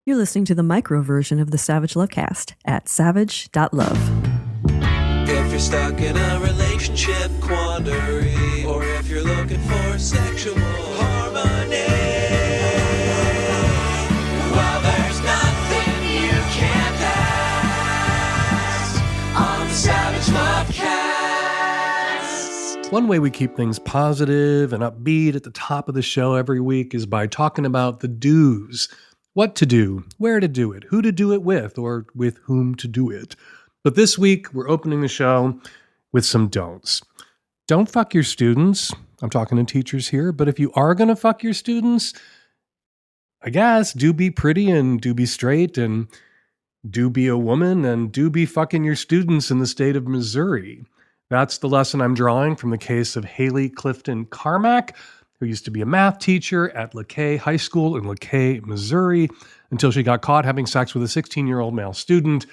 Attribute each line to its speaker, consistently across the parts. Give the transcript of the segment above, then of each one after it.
Speaker 1: You're listening to the micro version of the Savage Lovecast at savage.love.
Speaker 2: If you're stuck in a relationship quandary, or if you're looking for sexual harmony, well, there's nothing you can't ask on the Savage Lovecast.
Speaker 3: One way we keep things positive and upbeat at the top of the show every week is by talking about the do's. What to do, where to do it, who to do it with, or with whom to do it. But this week, we're opening the show with some don'ts. Don't fuck your students. I'm talking to teachers here, but if you are going to fuck your students, I guess do be pretty and do be straight and do be a woman and do be fucking your students in the state of Missouri. That's the lesson I'm drawing from the case of Haley Clifton Carmack, who used to be a math teacher at LeKay High School in LeKay, Missouri, until she got caught having sex with a 16-year-old male student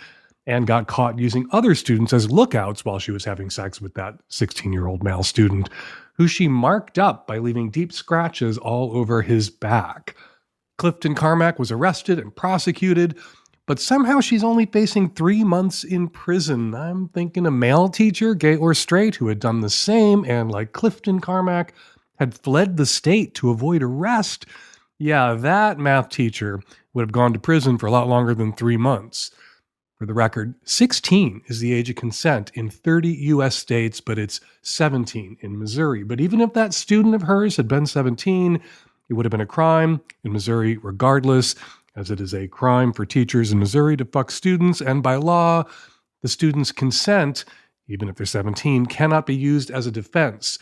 Speaker 3: and got caught using other students as lookouts while she was having sex with that 16-year-old male student, who she marked up by leaving deep scratches all over his back. Clifton Carmack was arrested and prosecuted, but somehow she's only facing 3 months in prison. I'm thinking a male teacher, gay or straight, who had done the same and, like Clifton Carmack, had fled the state to avoid arrest. Yeah, that math teacher would have gone to prison for a lot longer than 3 months. For the record, 16 is the age of consent in 30 U.S. states, but it's 17 in Missouri. But even if that student of hers had been 17, it would have been a crime in Missouri regardless, as it is a crime for teachers in Missouri to fuck students, and by law, the student's consent, even if they're 17, cannot be used as a defense.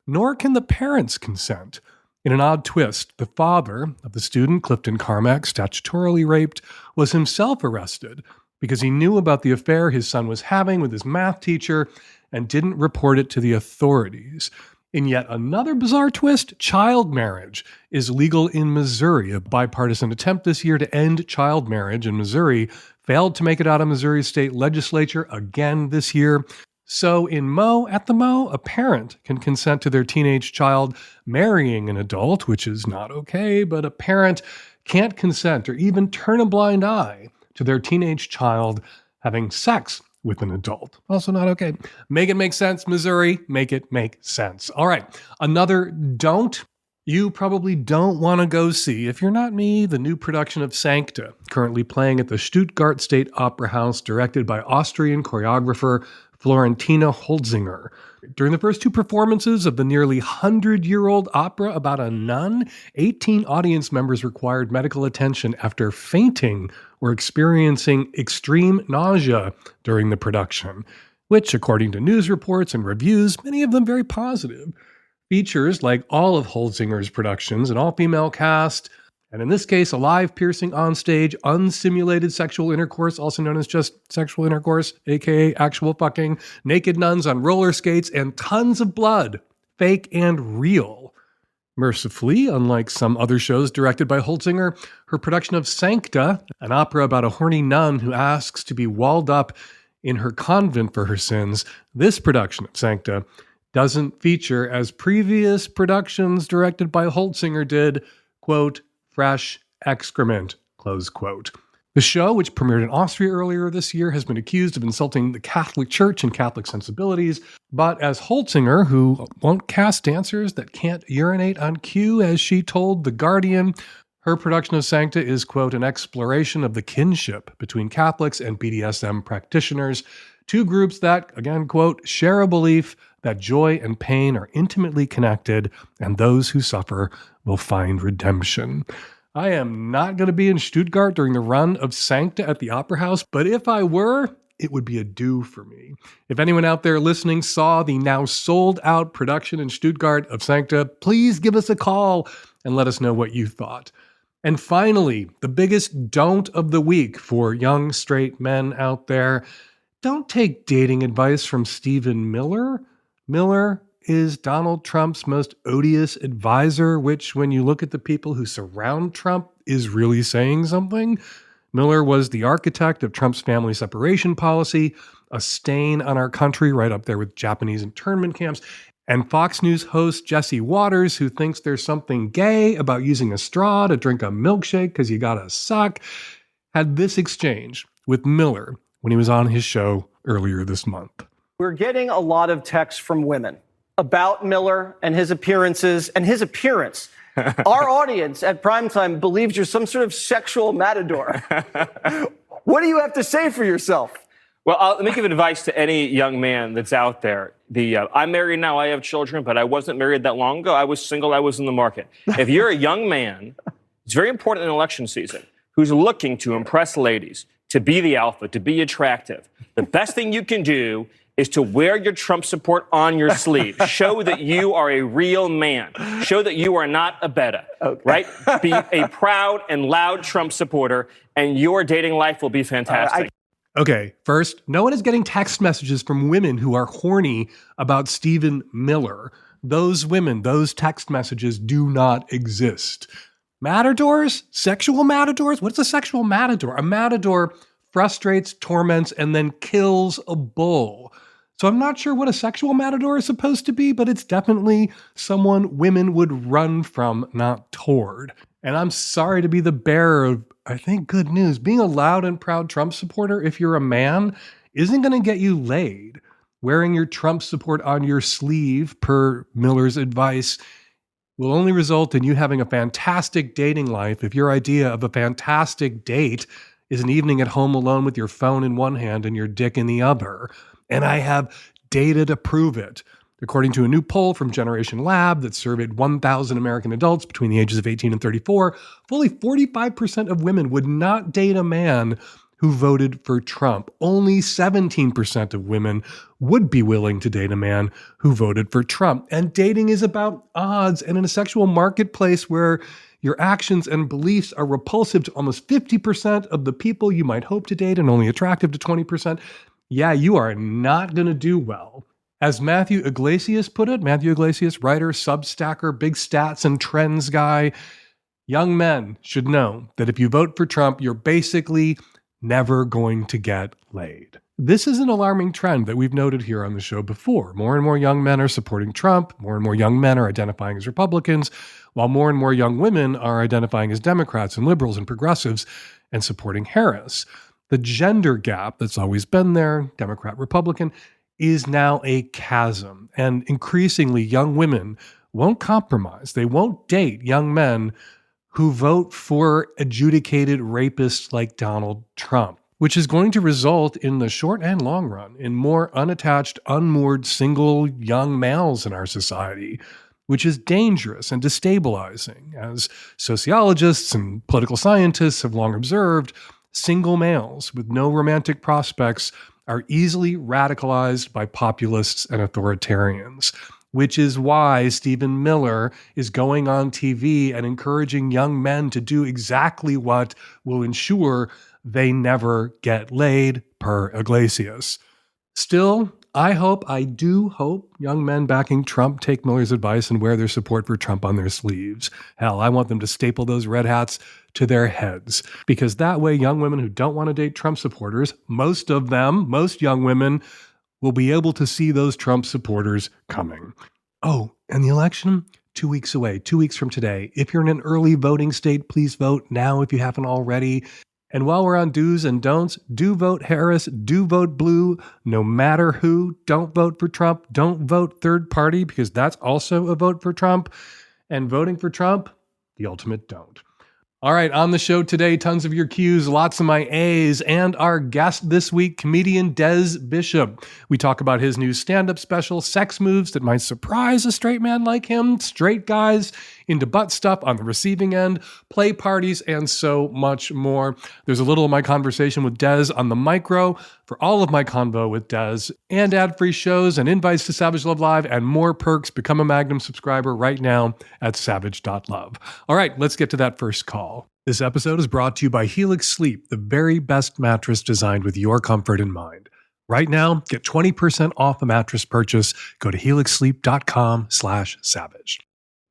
Speaker 3: Nor can the parents consent. In an odd twist, the father of the student, Clifton Carmack, statutorily raped, was himself arrested because he knew about the affair his son was having with his math teacher and didn't report it to the authorities. In yet another bizarre twist, child marriage is legal in Missouri. A bipartisan attempt this year to end child marriage in Missouri failed to make it out of Missouri's state legislature again this year. So at the Mo, a parent can consent to their teenage child marrying an adult, which is not okay, but a parent can't consent or even turn a blind eye to their teenage child having sex with an adult. Also not okay. Make it make sense, Missouri. Make it make sense. All right, another don't. You probably don't want to go see, if you're not me, the new production of Sancta, currently playing at the Stuttgart State Opera House, directed by Austrian choreographer Florentina Holzinger. During the first two performances of the nearly 100-year-old opera about a nun, 18 audience members required medical attention after fainting or experiencing extreme nausea during the production, which, according to news reports and reviews, many of them very positive, features, like all of Holzinger's productions, an all-female cast, and in this case, a live piercing onstage, unsimulated sexual intercourse, also known as just sexual intercourse, aka actual fucking, naked nuns on roller skates, and tons of blood, fake and real. Mercifully, unlike some other shows directed by Holzinger, her production of Sancta, an opera about a horny nun who asks to be walled up in her convent for her sins, this production of Sancta doesn't feature, as previous productions directed by Holzinger did, quote, fresh excrement, close quote. The show, which premiered in Austria earlier this year, has been accused of insulting the Catholic Church and Catholic sensibilities, but as Holzinger, who won't cast dancers that can't urinate on cue, as she told The Guardian, her production of Sancta is, quote, an exploration of the kinship between Catholics and BDSM practitioners, two groups that, again, quote, share a belief that joy and pain are intimately connected, and those who suffer will find redemption. I am not going to be in Stuttgart during the run of Sancta at the Opera House, but if I were, it would be a do for me. If anyone out there listening saw the now sold-out production in Stuttgart of Sancta, please give us a call and let us know what you thought. And finally, the biggest don't of the week for young straight men out there: don't take dating advice from Stephen Miller. Miller is Donald Trump's most odious advisor, which, when you look at the people who surround Trump, is really saying something. Miller was the architect of Trump's family separation policy, a stain on our country, right up there with Japanese internment camps. And Fox News host Jesse Waters, who thinks there's something gay about using a straw to drink a milkshake because you gotta suck. had this exchange with Miller when he was on his show earlier this month.
Speaker 4: We're getting a lot of texts from women about Miller and his appearances and his appearance. Our audience at primetime believes you're some sort of sexual matador. What do you have to say for yourself?
Speaker 5: Well, let me give advice to any young man that's out there. I'm married now, I have children, but I wasn't married that long ago. I was single, I was in the market. If you're a young man, it's very important in election season, who's looking to impress ladies, to be the alpha, to be attractive. The best thing you can do is to wear your Trump support on your sleeve. Show that you are a real man. Show that you are not a beta, right? Be a proud and loud Trump supporter, and your dating life will be fantastic.
Speaker 3: Okay, first, no one is getting text messages from women who are horny about Stephen Miller. Those women, those text messages do not exist. Matadors? Sexual matadors? What's a sexual matador? A matador frustrates, torments, and then kills a bull. So I'm not sure what a sexual matador is supposed to be, but it's definitely someone women would run from, not toward. And I'm sorry to be the bearer of, I think, good news. Being a loud and proud Trump supporter, if you're a man, isn't going to get you laid. Wearing your Trump support on your sleeve, per Miller's advice, will only result in you having a fantastic dating life if your idea of a fantastic date is an evening at home alone with your phone in one hand and your dick in the other. And I have data to prove it. According to a new poll from Generation Lab that surveyed 1,000 American adults between the ages of 18 and 34, fully 45% of women would not date a man who voted for Trump. Only 17% of women would be willing to date a man who voted for Trump. And dating is about odds. And in a sexual marketplace where your actions and beliefs are repulsive to almost 50% of the people you might hope to date and only attractive to 20%, yeah, you are not going to do well. As Matthew Iglesias put it, Matthew Iglesias, writer, substacker, big stats and trends guy, young men should know that if you vote for Trump, you're basically never going to get laid. This is an alarming trend that we've noted here on the show before. More and more young men are supporting Trump. More and more young men are identifying as Republicans, while more and more young women are identifying as Democrats and liberals and progressives and supporting Harris. The gender gap that's always been there, Democrat, Republican, is now a chasm. And increasingly, young women won't compromise. They won't date young men who vote for adjudicated rapists like Donald Trump, which is going to result in the short and long run in more unattached, unmoored, single young males in our society, which is dangerous and destabilizing. As sociologists and political scientists have long observed, single males with no romantic prospects are easily radicalized by populists and authoritarians, which is why Stephen Miller is going on TV and encouraging young men to do exactly what will ensure they never get laid, per Iglesias. Still, I do hope young men backing Trump take Miller's advice and wear their support for Trump on their sleeves. Hell, I want them to staple those red hats to their heads, because that way young women who don't want to date Trump supporters, most young women, will be able to see those Trump supporters coming. Oh, and the election? 2 weeks away, 2 weeks from today. If you're in an early voting state, please vote now if you haven't already. And while we're on do's and don'ts, do vote Harris, do vote blue, no matter who. Don't vote for Trump. Don't vote third party, because that's also a vote for Trump. And voting for Trump, the ultimate don't. All right, on the show today, tons of your Q's, lots of my A's, and our guest this week, comedian Des Bishop. We talk about his new stand-up special, sex moves that might surprise a straight man like him, straight guys into butt stuff on the receiving end, play parties, and so much more. There's a little of my conversation with Des on the micro. For all of my convo with Des, and ad-free shows and invites to Savage Love Live and more perks, become a Magnum subscriber right now at savage.love. All right, let's get to that first call. This episode is brought to you by Helix Sleep, the very best mattress designed with your comfort in mind. Right now, get 20% off a mattress purchase. Go to helixsleep.com/savage.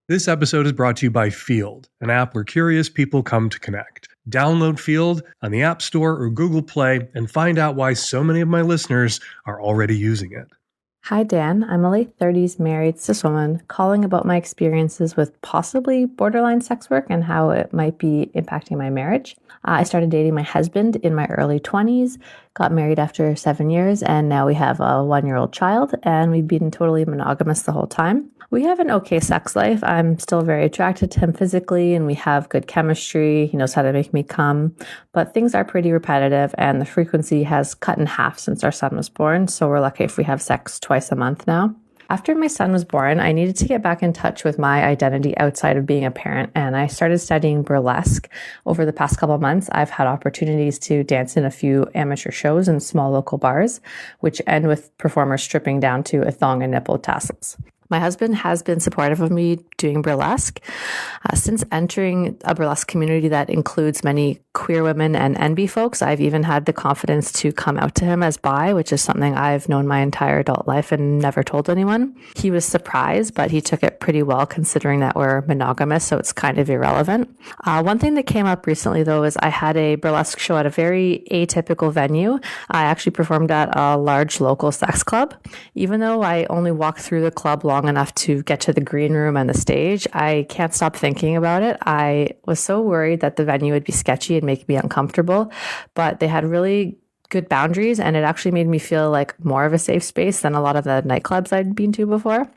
Speaker 3: This episode is brought to you by Field, an app where curious people come to connect. Download Field on the App Store or Google Play and find out why so many of my listeners are already using it.
Speaker 6: Hi, Dan. I'm a late 30s married cis woman calling about my experiences with possibly borderline sex work and how it might be impacting my marriage. I started dating my husband in my early 20s, got married after 7 years, and now we have a 1-year-old child, and we've been totally monogamous the whole time. We have an okay sex life. I'm still very attracted to him physically, and we have good chemistry. He knows how to make me come, but things are pretty repetitive, and the frequency has cut in half since our son was born, so we're lucky if we have sex twice a month now. After my son was born, I needed to get back in touch with my identity outside of being a parent, and I started studying burlesque. Over the past couple of months, I've had opportunities to dance in a few amateur shows in small local bars, which end with performers stripping down to a thong and nipple tassels. My husband has been supportive of me doing burlesque. Since entering a burlesque community that includes many queer women and NB folks, I've even had the confidence to come out to him as bi, which is something I've known my entire adult life and never told anyone. He was surprised, but he took it pretty well considering that we're monogamous, so it's kind of irrelevant. One thing that came up recently, though, is I had a burlesque show at a very atypical venue. I actually performed at a large local sex club. Even though I only walked through the club long enough to get to the green room and the stage, I can't stop thinking about it. I was so worried that the venue would be sketchy and make me uncomfortable, but they had really good boundaries, and it actually made me feel like more of a safe space than a lot of the nightclubs I'd been to before.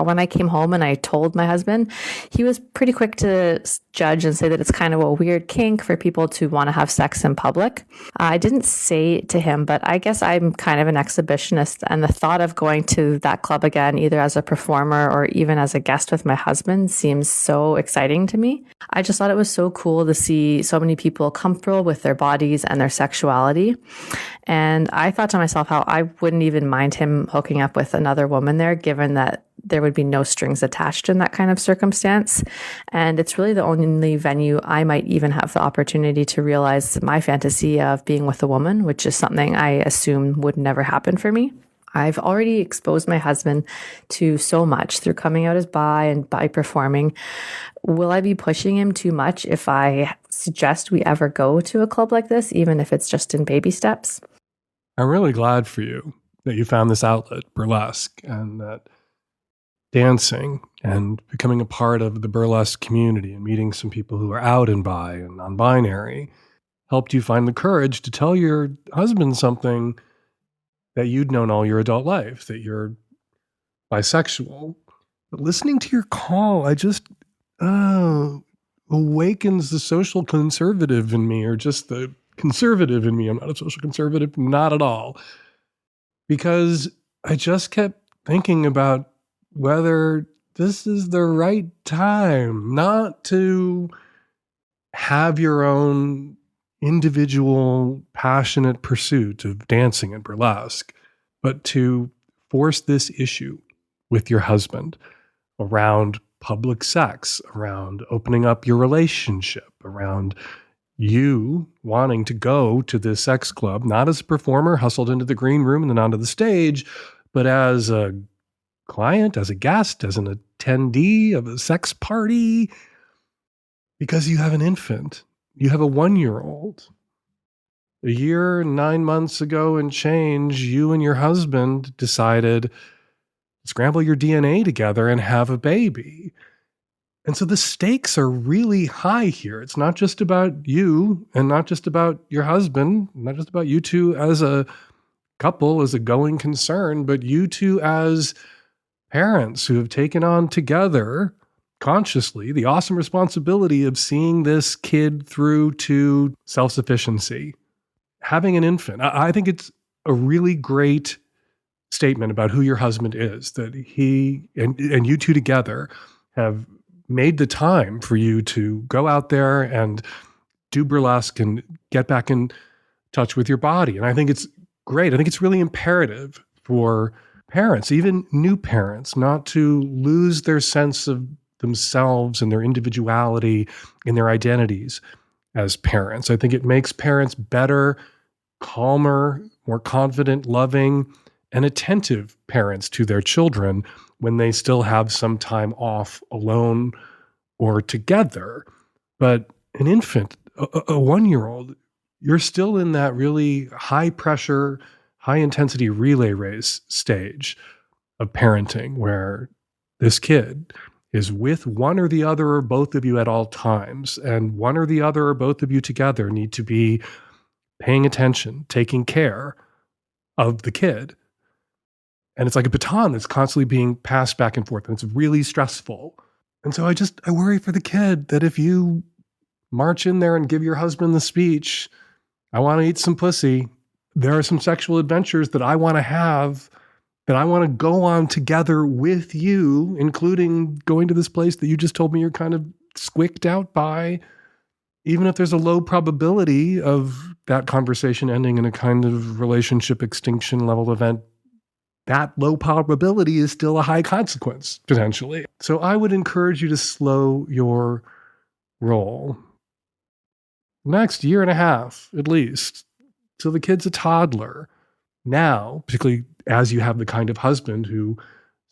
Speaker 6: When I came home and I told my husband, he was pretty quick to judge and say that it's kind of a weird kink for people to want to have sex in public. I didn't say it to him, but I guess I'm kind of an exhibitionist, and the thought of going to that club again, either as a performer or even as a guest with my husband, seems so exciting to me. I just thought it was so cool to see so many people comfortable with their bodies and their sexuality. And I thought to myself how I wouldn't even mind him hooking up with another woman there, given that there would be no strings attached in that kind of circumstance. And it's really the only venue I might even have the opportunity to realize my fantasy of being with a woman, which is something I assume would never happen for me. I've already exposed my husband to so much through coming out as bi and by performing. Will I be pushing him too much if I suggest we ever go to a club like this, even if it's just in baby steps?
Speaker 3: I'm really glad for you that you found this outlet, burlesque, and that dancing and becoming a part of the burlesque community and meeting some people who are out and bi and non-binary helped you find the courage to tell your husband something that you'd known all your adult life, that you're bisexual. But listening to your call, I just awakens the social conservative in me, or just the conservative in me. I'm not a social conservative, not at all. Because I just kept thinking about whether this is the right time not to have your own individual passionate pursuit of dancing and burlesque, but to force this issue with your husband around public sex, around opening up your relationship, around you wanting to go to this sex club, not as a performer hustled into the green room and then onto the stage, but as a client, as a guest, as an attendee of a sex party, because you have an infant. You have a 1-year-old. A year, 9 months ago and change, you and your husband decided to scramble your DNA together and have a baby. And so the stakes are really high here. It's not just about you and not just about your husband, not just about you two as a couple, as a going concern, but you two as parents who have taken on together consciously the awesome responsibility of seeing this kid through to self-sufficiency. Having an infant, I think it's a really great statement about who your husband is, that he and you two together have made the time for you to go out there and do burlesque and get back in touch with your body. And I think it's great. I think it's really imperative for parents, even new parents, not to lose their sense of themselves and their individuality and their identities as parents. I think it makes parents better, calmer, more confident, loving, and attentive parents to their children when they still have some time off alone or together. But an infant, a 1-year-old, you're still in that really high pressure, high intensity relay race stage of parenting where this kid is with one or the other or both of you at all times, and one or the other or both of you together need to be paying attention, taking care of the kid. And it's like a baton that's constantly being passed back and forth, and it's really stressful. And so I worry for the kid that if you march in there and give your husband the speech, I want to eat some pussy, there are some sexual adventures that I want to have, that I want to go on together with you, including going to this place that you just told me you're kind of squicked out by. Even if there's a low probability of that conversation ending in a kind of relationship extinction level event, that low probability is still a high consequence, potentially. So I would encourage you to slow your roll. Next year and a half, at least, till the kid's a toddler. Now, particularly as you have the kind of husband who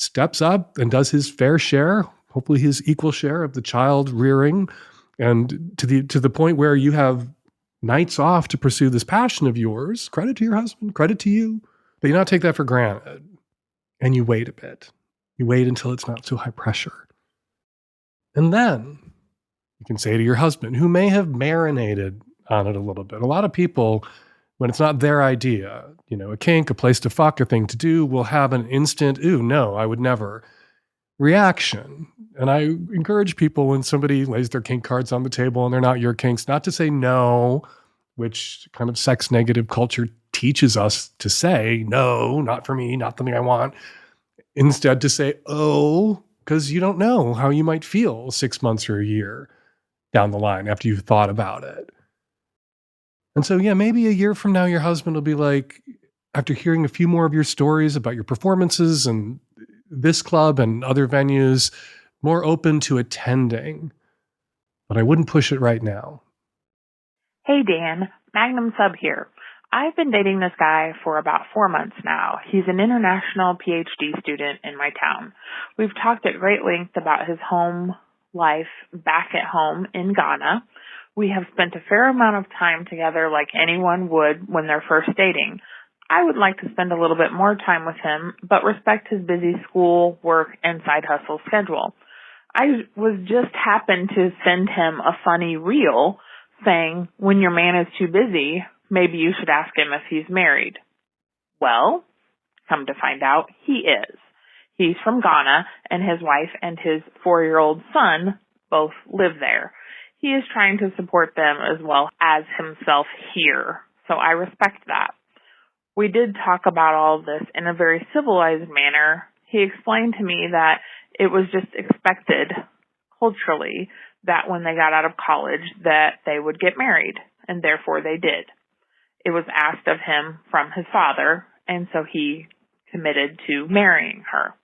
Speaker 3: steps up and does his fair share, hopefully his equal share of the child rearing, and to the point where you have nights off to pursue this passion of yours, credit to your husband, credit to you, but you not take that for granted. And you wait a bit. You wait until it's not so high pressure. And then you can say to your husband, who may have marinated on it a little bit. A lot of people, when it's not their idea, a kink, a place to fuck, a thing to do, will have an instant, ooh, no, I would never reaction. And I encourage people when somebody lays their kink cards on the table and they're not your kinks, not to say no, which kind of sex negative culture teaches us to say, no, not for me, not something I want. Instead to say, oh, because you don't know how you might feel 6 months or a year down the line after you've thought about it. And so, yeah, maybe a year from now, your husband will be like, after hearing a few more of your stories about your performances and this club and other venues, more open to attending. But I wouldn't push it right now.
Speaker 7: Hey, Dan. Magnum sub here. I've been dating this guy for about 4 months now. He's an international PhD student in my town. We've talked at great length about his home life back at home in Ghana. We have spent a fair amount of time together like anyone would when they're first dating. I would like to spend a little bit more time with him, but respect his busy school, work, and side hustle schedule. I was just happened to send him a funny reel saying, when your man is too busy, maybe you should ask him if he's married. Well, come to find out, he is. He's from Ghana, and his wife and his 4-year-old son both live there. He is trying to support them as well as himself here, so I respect that. We did talk about all of this in a very civilized manner. He explained to me that it was just expected culturally that when they got out of college that they would get married, and therefore they did. It was asked of him from his father, and so he committed to marrying her.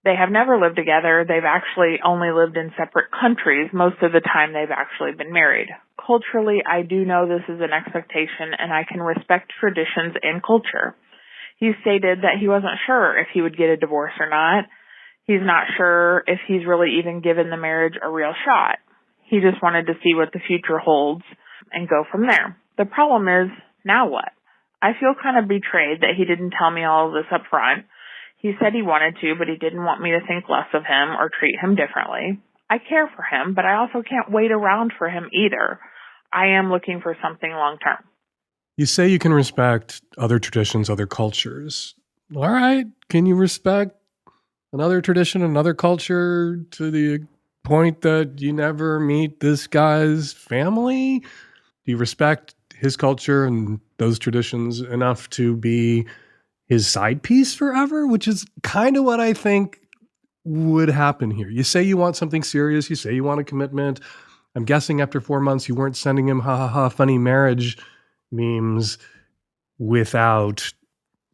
Speaker 7: They have never lived together. They've actually only lived in separate countries. Most of the time they've actually been married. Culturally, I do know this is an expectation, and I can respect traditions and culture. He stated that he wasn't sure if he would get a divorce or not. He's not sure if he's really even given the marriage a real shot. He just wanted to see what the future holds and go from there. The problem is, now what? I feel kind of betrayed that he didn't tell me all of this up front. He said he wanted to, but he didn't want me to think less of him or treat him differently. I care for him, but I also can't wait around for him either. I am looking for something long term.
Speaker 3: You say you can respect other traditions, other cultures. All right. Can you respect another tradition, another culture to the point that you never meet this guy's family? Do you respect his culture and those traditions enough to be his side piece forever? Which is kind of what I think would happen here. You say you want something serious. You say you want a commitment. I'm guessing after 4 months, you weren't sending him funny marriage memes without,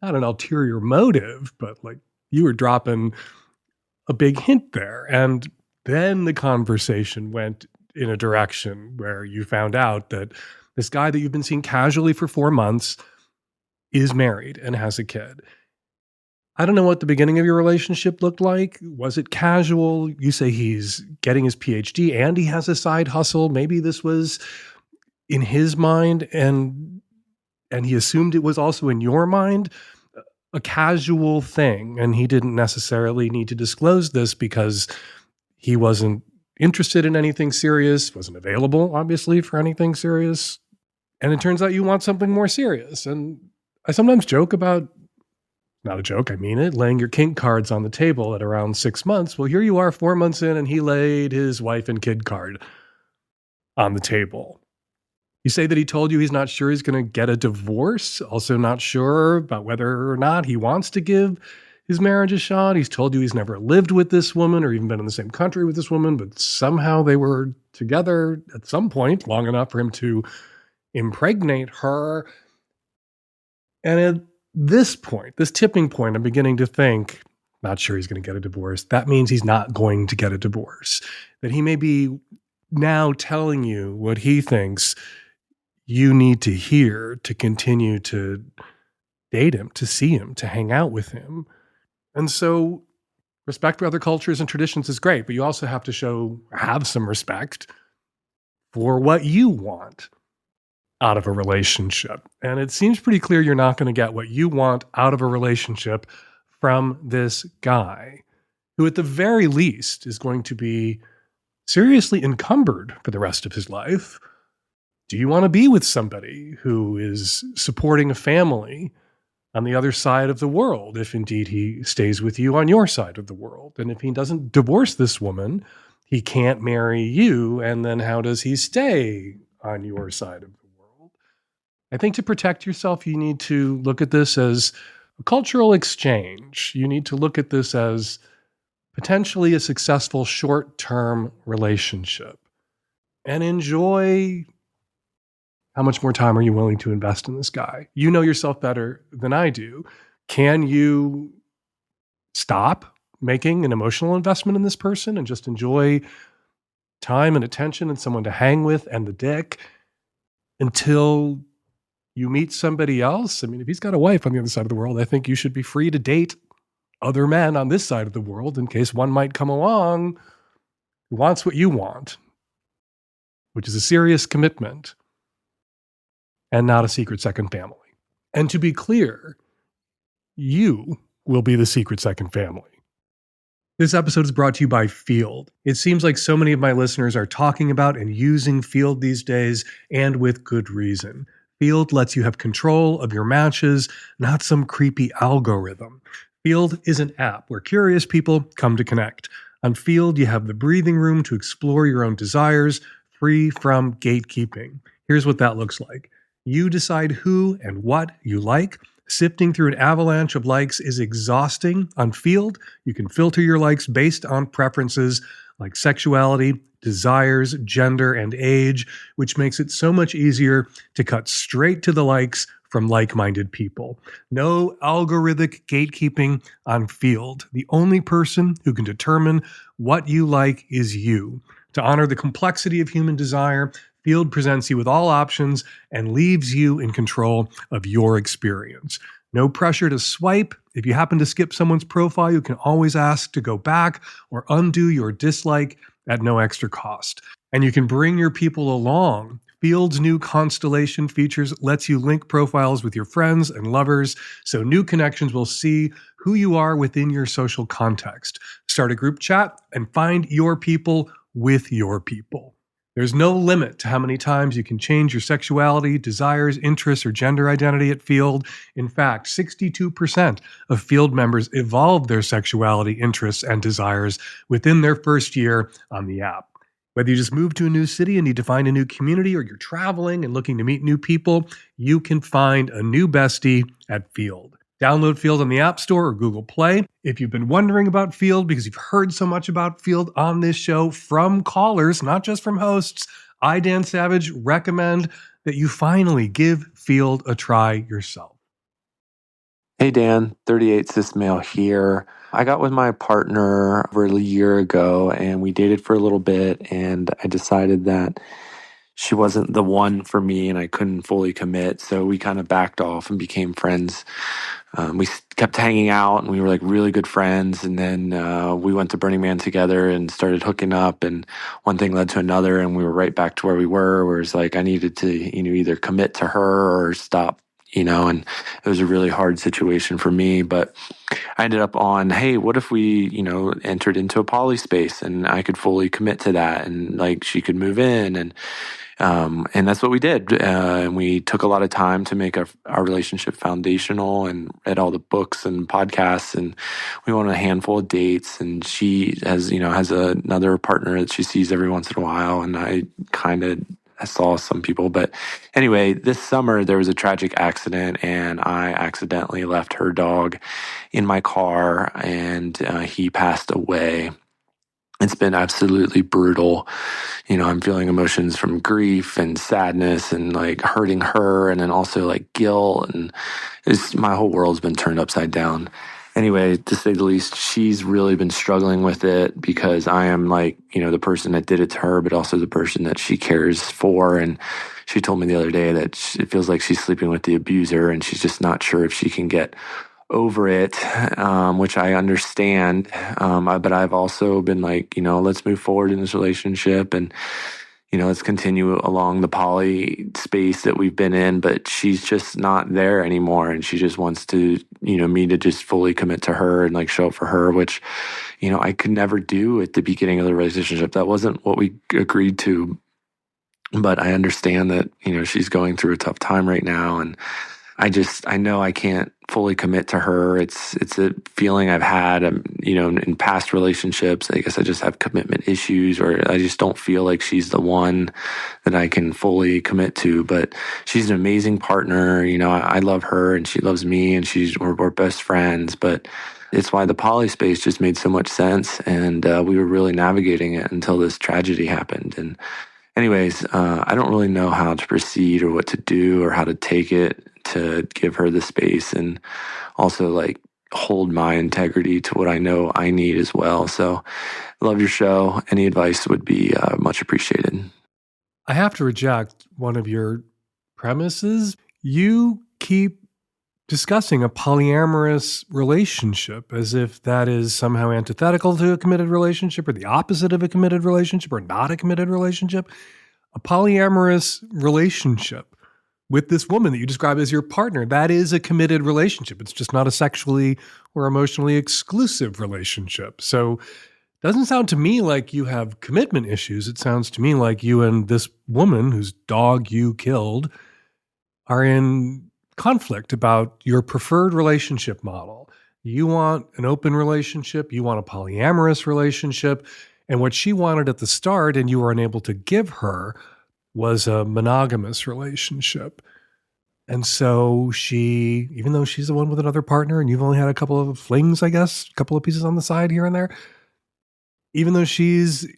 Speaker 3: not an ulterior motive, but like you were dropping a big hint there. And then the conversation went in a direction where you found out that this guy that you've been seeing casually for 4 months is married and has a kid. I don't know what the beginning of your relationship looked like. Was it casual? You say he's getting his PhD and he has a side hustle. Maybe this was in his mind and he assumed it was also in your mind. a casual thing, and he didn't necessarily need to disclose this because he wasn't interested in anything serious, wasn't available, obviously, for anything serious. And it turns out you want something more serious. And I sometimes joke about, not a joke, I mean it, laying your kink cards on the table at around 6 months. Well, here you are 4 months in, and he laid his wife and kid card on the table. You say that he told you he's not sure he's going to get a divorce, also not sure about whether or not he wants to give his marriage a shot. He's told you he's never lived with this woman or even been in the same country with this woman, but somehow they were together at some point long enough for him to impregnate her. And at this point, this tipping point, I'm beginning to think, not sure he's going to get a divorce. That means he's not going to get a divorce. That he may be now telling you what he thinks you need to hear to continue to date him, to see him, to hang out with him. And so respect for other cultures and traditions is great, but you also have to have some respect for what you want out of a relationship. And it seems pretty clear you're not going to get what you want out of a relationship from this guy, who at the very least is going to be seriously encumbered for the rest of his life. Do you want to be with somebody who is supporting a family on the other side of the world, if indeed he stays with you on your side of the world? And if he doesn't divorce this woman, he can't marry you. And then how does he stay on your side of the world? I think to protect yourself, you need to look at this as a cultural exchange. You need to look at this as potentially a successful short-term relationship and enjoy how much more time are you willing to invest in this guy? You know yourself better than I do. Can you stop making an emotional investment in this person and just enjoy time and attention and someone to hang with and the dick until you meet somebody else? I mean, if he's got a wife on the other side of the world, I think you should be free to date other men on this side of the world in case one might come along who wants what you want, which is a serious commitment and not a secret second family. And to be clear, you will be the secret second family. This episode is brought to you by Field. It seems like so many of my listeners are talking about and using Field these days, and with good reason. Field lets you have control of your matches, not some creepy algorithm. Field is an app where curious people come to connect. On Field, you have the breathing room to explore your own desires, free from gatekeeping. Here's what that looks like. You decide who and what you like. Sifting through an avalanche of likes is exhausting. On Field, you can filter your likes based on preferences like sexuality, desires, gender, and age, which makes it so much easier to cut straight to the likes from like-minded people. No algorithmic gatekeeping on Field. The only person who can determine what you like is you. To honor the complexity of human desire, Field presents you with all options and leaves you in control of your experience. No pressure to swipe. If you happen to skip someone's profile, you can always ask to go back or undo your dislike at no extra cost. And you can bring your people along. Field's new Constellation features lets you link profiles with your friends and lovers, so new connections will see who you are within your social context. Start a group chat and find your people with your people. There's no limit to how many times you can change your sexuality, desires, interests, or gender identity at Field. In fact, 62% of Field members evolve their sexuality, interests, and desires within their first year on the app. Whether you just moved to a new city and need to find a new community, or you're traveling and looking to meet new people, you can find a new bestie at Field. Download Field on the App Store or Google Play. If you've been wondering about Field because you've heard so much about Field on this show from callers, not just from hosts, I, Dan Savage, recommend that you finally give Field a try yourself.
Speaker 8: Hey Dan, 38 cis male here. I got with my partner over a year ago and we dated for a little bit, and I decided that she wasn't the one for me and I couldn't fully commit. So we kind of backed off and became friends. We kept hanging out and we were like really good friends. And then we went to Burning Man together and started hooking up, and one thing led to another, and we were right back to where we were, where it's like I needed to either commit to her or stop and it was a really hard situation for me. But I ended up on, hey, what if we, entered into a poly space and I could fully commit to that, and like she could move in, and that's what we did. And we took a lot of time to make our relationship foundational, and read all the books and podcasts, and we went on a handful of dates. And she has another partner that she sees every once in a while, and I saw some people. But anyway, this summer there was a tragic accident, and I accidentally left her dog in my car, and he passed away. It's been absolutely brutal. I'm feeling emotions from grief and sadness and like hurting her, and then also like guilt, and my whole world's been turned upside down. Anyway, to say the least, she's really been struggling with it, because I am like, the person that did it to her, but also the person that she cares for. And she told me the other day that it feels like she's sleeping with the abuser, and she's just not sure if she can get over it, which I understand. But I've also been like, let's move forward in this relationship, and let's continue along the poly space that we've been in. But she's just not there anymore, and she just wants to, me to just fully commit to her and like show up for her, which, I could never do at the beginning of the relationship. That wasn't what we agreed to. But I understand that, she's going through a tough time right now, and I know I can't fully commit to her. It's a feeling I've had, in past relationships. I guess I just have commitment issues, or I just don't feel like she's the one that I can fully commit to. But she's an amazing partner. I love her, and she loves me, and we're best friends. But it's why the poly space just made so much sense, and we were really navigating it until this tragedy happened. And anyways, I don't really know how to proceed or what to do or how to take it to give her the space, and also like hold my integrity to what I know I need as well. So love your show. Any advice would be much appreciated.
Speaker 3: I have to reject one of your premises. You keep discussing a polyamorous relationship as if that is somehow antithetical to a committed relationship, or the opposite of a committed relationship, or not a committed relationship. A polyamorous relationship with this woman that you describe as your partner, that is a committed relationship. It's just not a sexually or emotionally exclusive relationship. So it doesn't sound to me like you have commitment issues. It sounds to me like you and this woman whose dog you killed are in conflict about your preferred relationship model. You want an open relationship. You want a polyamorous relationship. And what she wanted at the start, and you were unable to give her, was a monogamous relationship. And so she, even though she's the one with another partner and you've only had a couple of flings, I guess, a couple of pieces on the side here and there, even though she's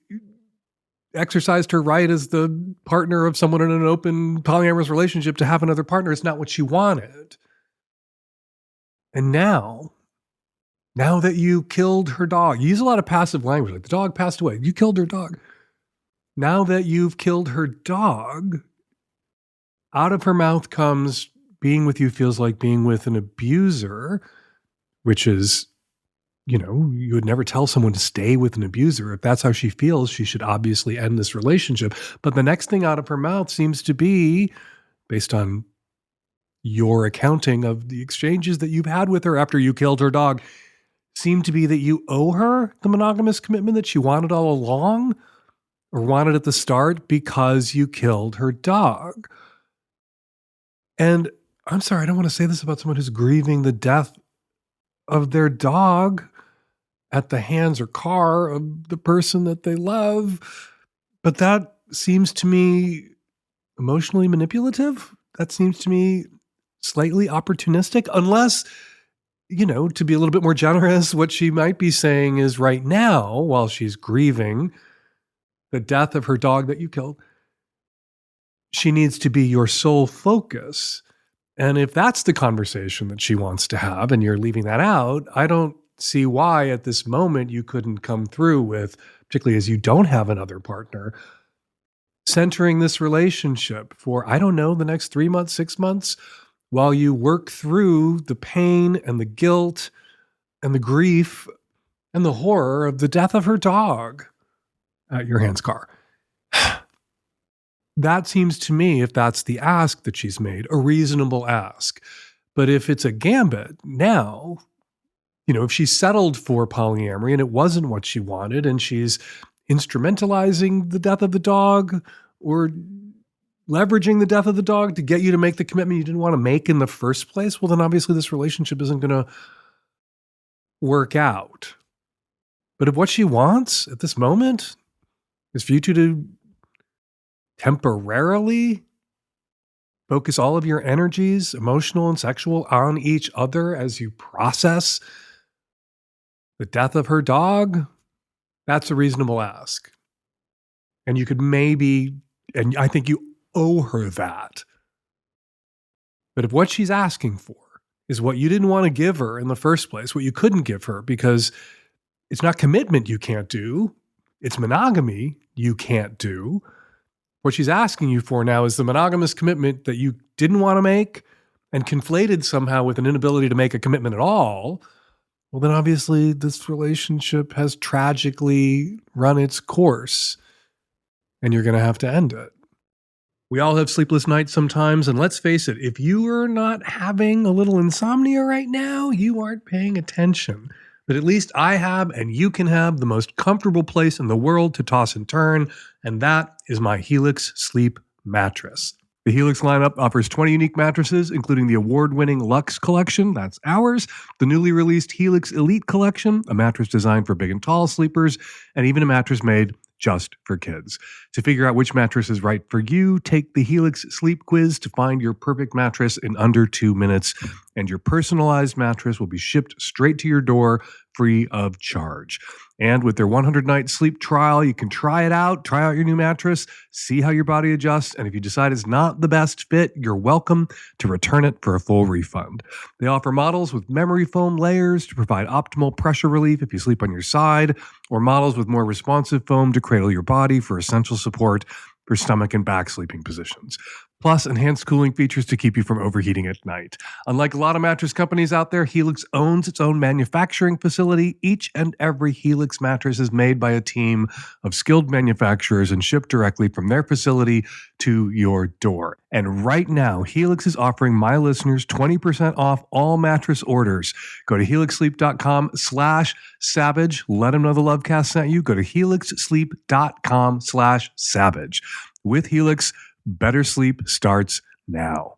Speaker 3: exercised her right as the partner of someone in an open polyamorous relationship to have another partner, it's not what she wanted. And now that you killed her dog, you use a lot of passive language, like the dog passed away, you killed her dog. Now that you've killed her dog, out of her mouth comes, being with you feels like being with an abuser, which is, you would never tell someone to stay with an abuser. If that's how she feels, she should obviously end this relationship. But the next thing out of her mouth seems to be, based on your accounting of the exchanges that you've had with her after you killed her dog, seem to be that you owe her the monogamous commitment that she wanted all along, or wanted at the start, because you killed her dog. And I'm sorry, I don't want to say this about someone who's grieving the death of their dog at the hands or car of the person that they love, but that seems to me emotionally manipulative. That seems to me slightly opportunistic, unless, to be a little bit more generous, what she might be saying is right now, while she's grieving the death of her dog that you killed, she needs to be your sole focus. And if that's the conversation that she wants to have and you're leaving that out, I don't see why at this moment you couldn't come through with, particularly as you don't have another partner, centering this relationship for, I don't know, the next 3 months, 6 months, while you work through the pain and the guilt and the grief and the horror of the death of her dog at your hands car. that seems to me, if that's the ask that she's made, a reasonable ask. But if it's a gambit now, if she settled for polyamory and it wasn't what she wanted and she's instrumentalizing the death of the dog or leveraging the death of the dog to get you to make the commitment you didn't want to make in the first place, well, then obviously this relationship isn't going to work out. But if what she wants at this moment is for you two to temporarily focus all of your energies, emotional and sexual, on each other as you process the death of her dog, that's a reasonable ask. And you could maybe, and I think you owe her that. But if what she's asking for is what you didn't want to give her in the first place, what you couldn't give her because it's not commitment you can't do, it's monogamy you can't do. What she's asking you for now is the monogamous commitment that you didn't want to make and conflated somehow with an inability to make a commitment at all. Well, then obviously this relationship has tragically run its course and you're going to have to end it. We all have sleepless nights sometimes, and let's face it, if you are not having a little insomnia right now, you aren't paying attention. But at least I have, and you can have, the most comfortable place in the world to toss and turn, and that is my Helix Sleep mattress. The Helix lineup offers 20 unique mattresses, including the award-winning Luxe Collection, that's ours, the newly released Helix Elite Collection, a mattress designed for big and tall sleepers, and even a mattress made just for kids. To figure out which mattress is right for you, take the Helix Sleep Quiz to find your perfect mattress in under 2 minutes, and your personalized mattress will be shipped straight to your door free of charge. And with their 100-night sleep trial, you can try it out, try out your new mattress, see how your body adjusts, and if you decide it's not the best fit, you're welcome to return it for a full refund. They offer models with memory foam layers to provide optimal pressure relief if you sleep on your side, or models with more responsive foam to cradle your body for essential support for stomach and back sleeping positions. Plus, enhanced cooling features to keep you from overheating at night. Unlike a lot of mattress companies out there, Helix owns its own manufacturing facility. Each and every Helix mattress is made by a team of skilled manufacturers and shipped directly from their facility to your door. And right now, Helix is offering my listeners 20% off all mattress orders. Go to helixsleep.com/savage. Let them know the Lovecast sent you. Go to helixsleep.com/savage. With Helix, better sleep starts now.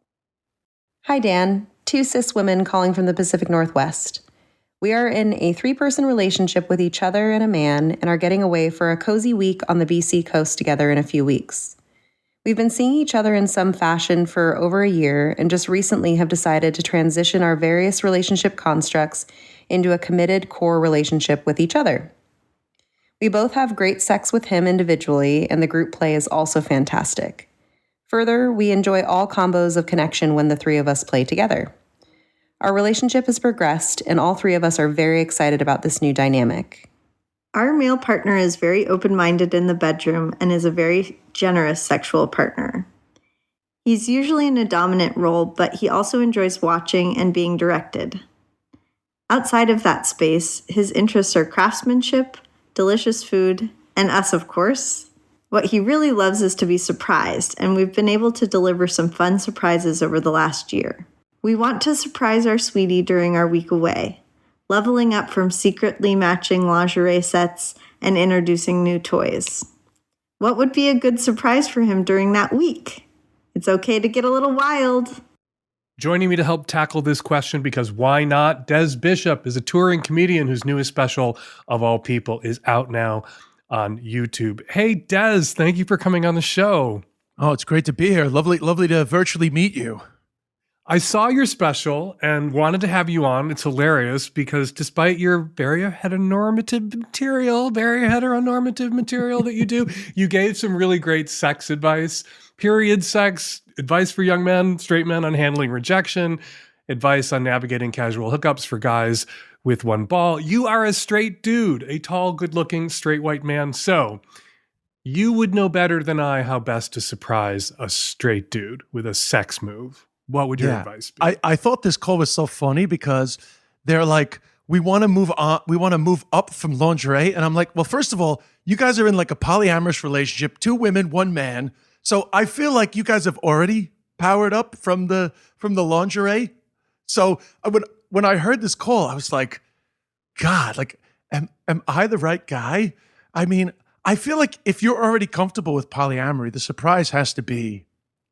Speaker 9: Hi, Dan. 2 cis women calling from the Pacific Northwest. We are in a 3-person relationship with each other and a man and are getting away for a cozy week on the BC coast together in a few weeks. We've been seeing each other in some fashion for over a year and just recently have decided to transition our various relationship constructs into a committed core relationship with each other. We both have great sex with him individually, and the group play is also fantastic. Further, we enjoy all combos of connection when the 3 of us play together. Our relationship has progressed, and all 3 of us are very excited about this new dynamic.
Speaker 10: Our male partner is very open-minded in the bedroom and is a very generous sexual partner. He's usually in a dominant role, but he also enjoys watching and being directed. Outside of that space, his interests are craftsmanship, delicious food, and us, of course. What he really loves is to be surprised, and we've been able to deliver some fun surprises over the last year. We want to surprise our sweetie during our week away, leveling up from secretly matching lingerie sets and introducing new toys. What would be a good surprise for him during that week? It's okay to get a little wild.
Speaker 3: Joining me to help tackle this question, because why not? Des Bishop is a touring comedian whose newest special, of all people, is out now on YouTube. Hey, Des, thank you for coming on the show.
Speaker 11: Oh, it's great to be here. Lovely to virtually meet you.
Speaker 3: I saw your special and wanted to have you on. It's hilarious because despite your very heteronormative material that you do, you gave some really great sex advice, period sex, advice for young men, straight men on handling rejection, advice on navigating casual hookups for guys with one ball. You are a straight dude, a tall, good-looking, straight white man. So you would know better than I how best to surprise a straight dude with a sex move. What would your advice be?
Speaker 11: I thought this call was so funny because they're like, we want to move on. We want to move up from lingerie. And I'm like, well, first of all, you guys are in like a polyamorous relationship, 2 women, 1 man. So I feel like you guys have already powered up from the lingerie. So when I heard this call, I was like, God, like, am I the right guy? I mean, I feel like if you're already comfortable with polyamory, the surprise has to be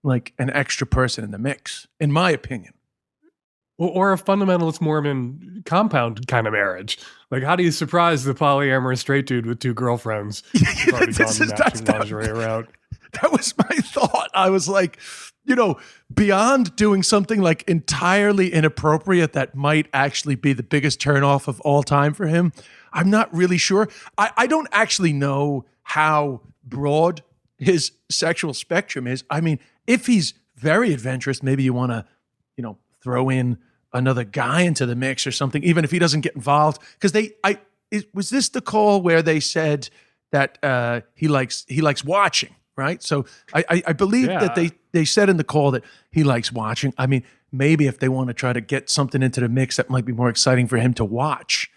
Speaker 11: like an extra person in the mix, in my opinion.
Speaker 3: Or a fundamentalist Mormon compound kind of marriage. Like, how do you surprise the polyamorous straight dude with 2 girlfriends? Who've already gone the matching lingerie route.
Speaker 11: That was my thought. I was like, beyond doing something like entirely inappropriate that might actually be the biggest turnoff of all time for him, I'm not really sure. I don't actually know how broad his sexual spectrum is. I mean, if he's very adventurous, maybe you want to, throw in another guy into the mix or something, even if he doesn't get involved. Because was this the call where they said that he likes watching, right? So I believe that they said in the call that he likes watching. I mean, maybe if they want to try to get something into the mix that might be more exciting for him to watch.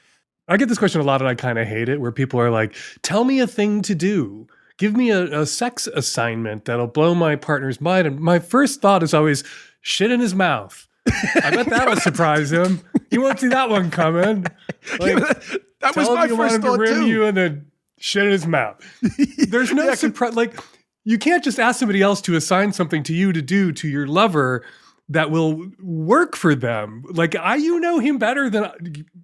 Speaker 3: I get this question a lot, and I kind of hate it, where people are like, tell me a thing to do. Give me a sex assignment that'll blow my partner's mind. And my first thought is always, shit in his mouth. I bet that'll surprise him. You won't see that one coming. Like,
Speaker 11: that was my first thought
Speaker 3: too.
Speaker 11: too.
Speaker 3: You and then shit in his mouth. There's no surprise. Like, you can't just ask somebody else to assign something to you to do to your lover that will work for them. Like, you know him better than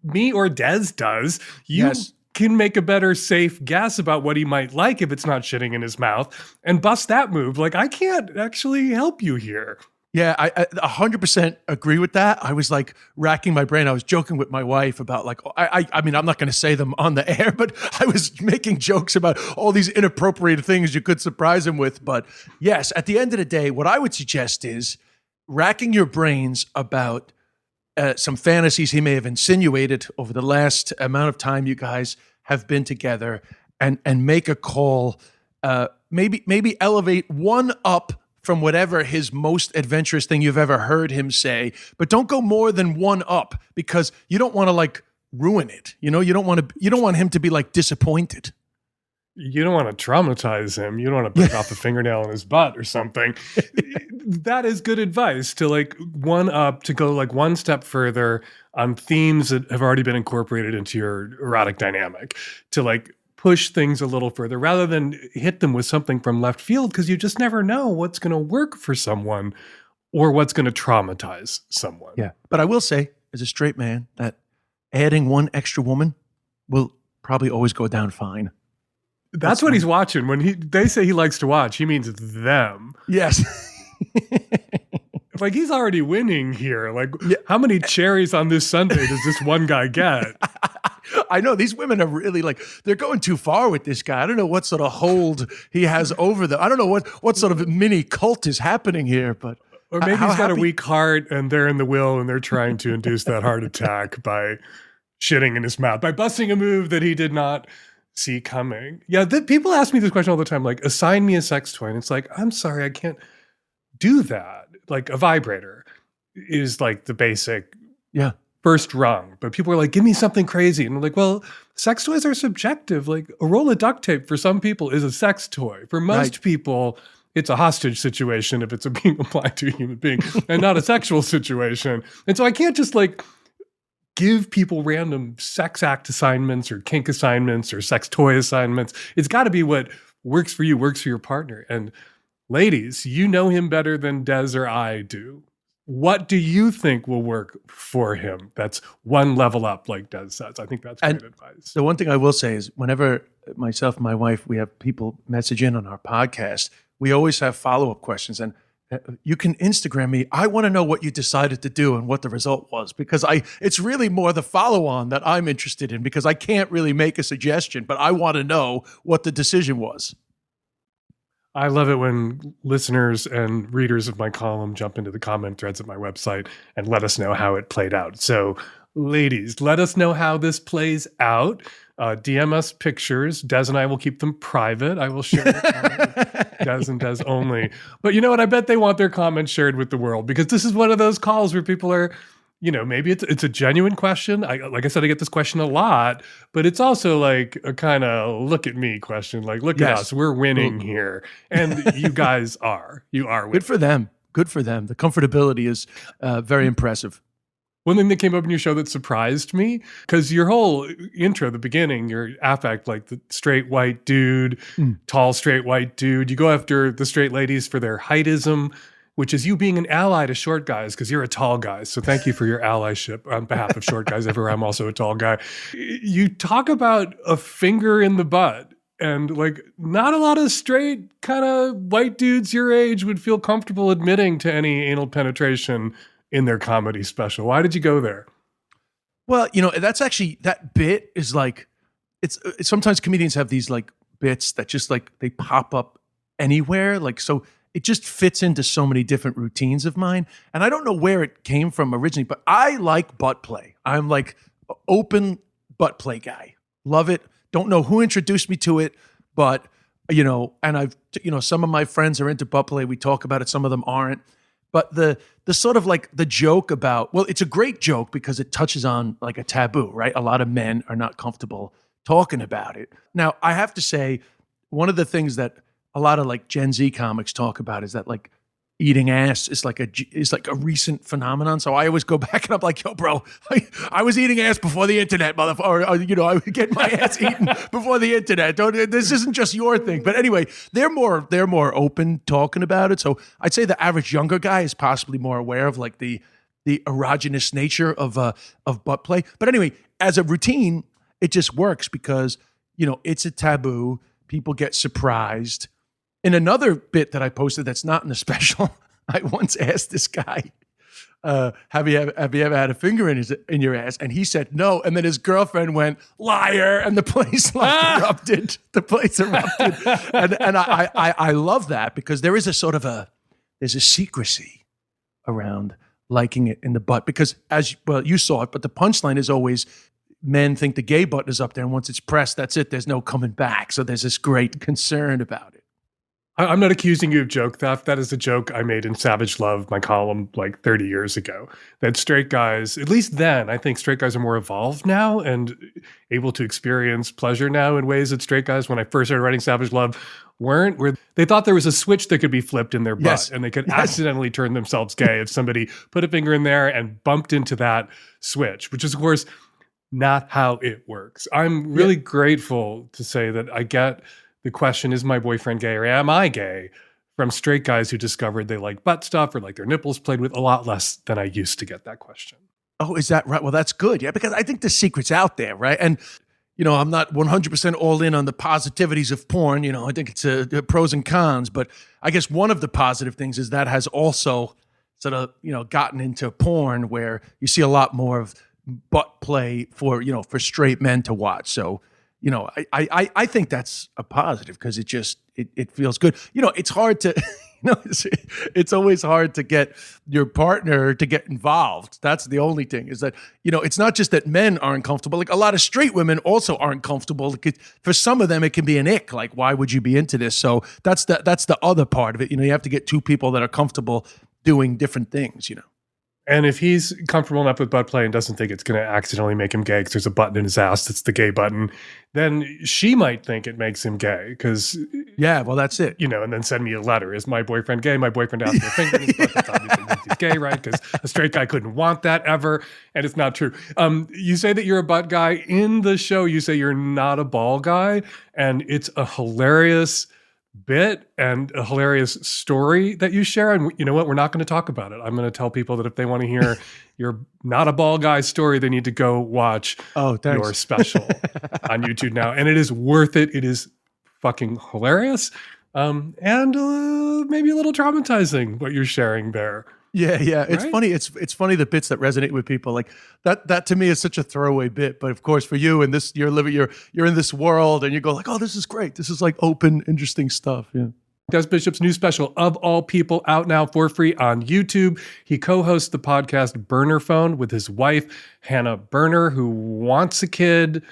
Speaker 3: me or Des does. You can make a better safe guess about what he might like if it's not shitting in his mouth and bust that move. Like, I can't actually help you here.
Speaker 11: Yeah, I 100% agree with that. I was like racking my brain. I was joking with my wife about like, I mean, I'm not going to say them on the air, but I was making jokes about all these inappropriate things you could surprise him with. But yes, at the end of the day, what I would suggest is racking your brains about some fantasies he may have insinuated over the last amount of time you guys have been together, and make a call. Maybe elevate one up from whatever his most adventurous thing you've ever heard him say, but don't go more than one up, because you don't want to like ruin it. You don't want him to be like disappointed.
Speaker 3: You don't want to traumatize him. You don't want to break off a fingernail in his butt or something. That is good advice, to like one up, to go like one step further on themes that have already been incorporated into your erotic dynamic, to like push things a little further rather than hit them with something from left field, because you just never know what's going to work for someone or what's going to traumatize someone.
Speaker 11: Yeah. But I will say, as a straight man, that adding one extra woman will probably always go down fine.
Speaker 3: That's what he's watching. When they say he likes to watch, he means them.
Speaker 11: Yes.
Speaker 3: Like, he's already winning here. Like, how many cherries on this Sunday does this one guy get?
Speaker 11: I know these women are really like, they're going too far with this guy. I don't know what sort of hold he has over them. I don't know what sort of mini cult is happening here, but
Speaker 3: or maybe he's got a weak heart and they're in the will and they're trying to induce that heart attack by shitting in his mouth, by busting a move that he did not see coming. Yeah, people ask me this question all the time, like, assign me a sex toy. And it's like, I'm sorry, I can't do that. Like, a vibrator is like the basic first rung. But people are like, give me something crazy. And I'm like, well, sex toys are subjective. Like, a roll of duct tape for some people is a sex toy. For most people, it's a hostage situation if it's being applied to a human being and not a sexual situation. And so I can't just like give people random sex act assignments or kink assignments or sex toy assignments. It's got to be what works for you, works for your partner. And ladies, you know him better than Des or I do. What do you think will work for him? That's one level up, like Des says. I think that's great advice.
Speaker 11: The one thing I will say is, whenever myself and my wife, we have people message in on our podcast, we always have follow-up questions. And you can Instagram me. I want to know what you decided to do and what the result was, because it's really more the follow-on that I'm interested in, because I can't really make a suggestion, but I want to know what the decision was.
Speaker 3: I love it when listeners and readers of my column jump into the comment threads at my website and let us know how it played out. So, ladies, let us know how this plays out. DM us pictures. Des and I will keep them private. I will share the comment with Des and Des only. But you know what? I bet they want their comments shared with the world, because this is one of those calls where people are maybe it's a genuine question. Like I said, I get this question a lot, but it's also like a kind of look at me question. Like, look at us, we're winning here. And you guys are. You are winning.
Speaker 11: Good for them. Good for them. The comfortability is very impressive.
Speaker 3: One thing that came up in your show that surprised me, because your whole intro, the beginning, your affect, like the straight white dude, tall straight white dude. You go after the straight ladies for their heightism, which is you being an ally to short guys because you're a tall guy. So thank you for your allyship on behalf of short guys everywhere. I'm also a tall guy. You talk about a finger in the butt. And like not a lot of straight kind of white dudes your age would feel comfortable admitting to any anal penetration in their comedy special. Why did you go there?
Speaker 11: Well, that's actually, that bit is like, it's sometimes comedians have these like bits that just like, they pop up anywhere. Like, so it just fits into so many different routines of mine. And I don't know where it came from originally, but I like butt play. I'm like open butt play guy. Love it. Don't know who introduced me to it, but, and I've, some of my friends are into butt play. We talk about it. Some of them aren't. But the sort of like the joke about, well, it's a great joke because it touches on like a taboo, right? A lot of men are not comfortable talking about it. Now, I have to say, one of the things that a lot of like Gen Z comics talk about is that like eating ass is like a recent phenomenon. So I always go back and I'm like, yo, bro, I was eating ass before the internet, motherfucker. I would get my ass eaten before the internet. This isn't just your thing. But anyway, they're more open talking about it. So I'd say the average younger guy is possibly more aware of like the erogenous nature of butt play. But anyway, as a routine, it just works because, it's a taboo. People get surprised. In another bit that I posted that's not in the special, I once asked this guy, have you ever had a finger in your ass? And he said no. And then his girlfriend went, liar. And the place erupted. The place erupted. And I love that because there is there's a secrecy around liking it in the butt. Because you saw it, but the punchline is always men think the gay button is up there. And once it's pressed, that's it. There's no coming back. So there's this great concern about it.
Speaker 3: I'm not accusing you of joke theft. That is a joke I made in Savage Love, my column, like 30 years ago. That straight guys, at least then, I think straight guys are more evolved now and able to experience pleasure now in ways that straight guys, when I first started writing Savage Love, weren't. Where they thought there was a switch that could be flipped in their butt and they could accidentally turn themselves gay if somebody put a finger in there and bumped into that switch, which is, of course, not how it works. I'm really grateful to say that I get the question, is my boyfriend gay or am I gay? From straight guys who discovered they like butt stuff or like their nipples played with a lot less than I used to get that question.
Speaker 11: Oh, is that right? Well, that's good. Yeah, because I think the secret's out there, right? And, I'm not 100% all in on the positivities of porn. I think it's a pros and cons. But I guess one of the positive things is that has also sort of, gotten into porn where you see a lot more of butt play for straight men to watch. So, I think that's a positive because it feels good. It's hard to, it's always hard to get your partner to get involved. That's the only thing is that, it's not just that men aren't comfortable. Like a lot of straight women also aren't comfortable. Like for some of them, it can be an ick. Like, why would you be into this? So that's the other part of it. You have to get two people that are comfortable doing different things,
Speaker 3: And if he's comfortable enough with butt play and doesn't think it's going to accidentally make him gay because there's a button in his ass that's the gay button, then she might think it makes him gay because...
Speaker 11: Yeah, well, that's it.
Speaker 3: And then send me a letter. Is my boyfriend gay? My boyfriend has their finger in his butt. That's obviously means he's gay, right? Because a straight guy couldn't want that ever. And it's not true. You say that you're a butt guy. In the show, you say you're not a ball guy. And it's a hilarious bit and a hilarious story that you share. And you know what? We're not going to talk about it. I'm going to tell people that if they want to hear your not a ball guy story, they need to go watch your special on YouTube now. And it is worth it. It is fucking hilarious. And maybe a little traumatizing what you're sharing there.
Speaker 11: Yeah. It's funny. It's funny the bits that resonate with people. Like that to me is such a throwaway bit. But of course, for you and this, you're in this world, and you go like, oh, this is great. This is like open, interesting stuff. Yeah.
Speaker 3: Des Bishop's new special, Of All People, out now for free on YouTube. He co-hosts the podcast Burner Phone with his wife, Hannah Burner, who wants a kid,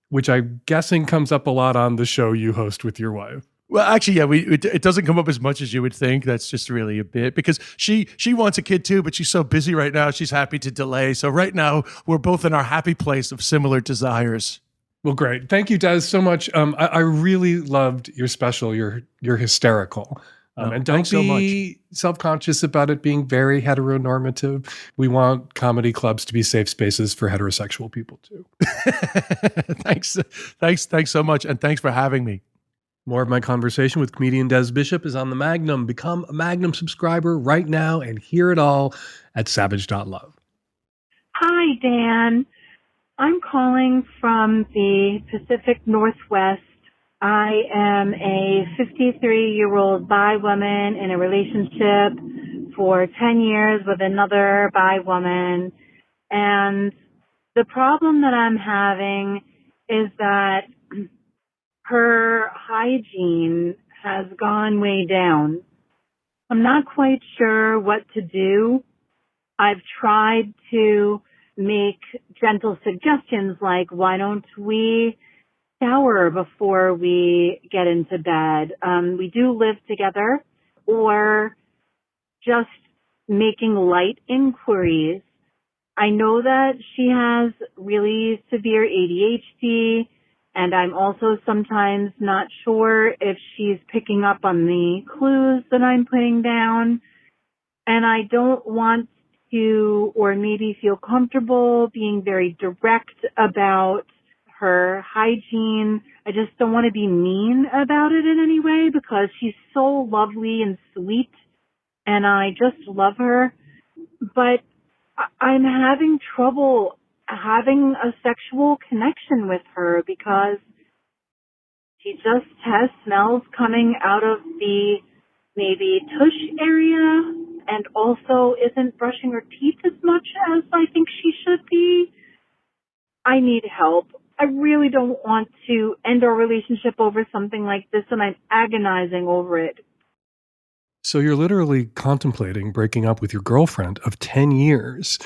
Speaker 3: which I'm guessing comes up a lot on the show you host with your wife.
Speaker 11: Well, actually, yeah, it doesn't come up as much as you would think. That's just really a bit because she wants a kid too, but she's so busy right now. She's happy to delay. So right now we're both in our happy place of similar desires.
Speaker 3: Well, great. Thank you, Des, so much. I really loved your special. You're hysterical. And don't be self-conscious about it being very heteronormative. We want comedy clubs to be safe spaces for heterosexual people too.
Speaker 11: Thanks so much. And thanks for having me.
Speaker 3: More of my conversation with comedian Des Bishop is on the Magnum. Become a Magnum subscriber right now and hear it all at savage.love.
Speaker 12: Hi, Dan. I'm calling from the Pacific Northwest. I am a 53-year-old bi woman in a relationship for 10 years with another bi woman. And the problem that I'm having is that her hygiene has gone way down. I'm not quite sure what to do. I've tried to make gentle suggestions like, why don't we shower before we get into bed? We do live together. Or just making light inquiries. I know that she has really severe ADHD, and I'm also sometimes not sure if she's picking up on the clues that I'm putting down. And I don't want to, or maybe feel comfortable being very direct about her hygiene. I just don't want to be mean about it in any way because she's so lovely and sweet, and I just love her. But I'm having trouble having a sexual connection with her because she just has smells coming out of the maybe tush area and also isn't brushing her teeth as much as I think she should be. I need help. I really don't want to end our relationship over something like this, and I'm agonizing over it.
Speaker 3: So you're literally contemplating breaking up with your girlfriend of 10 years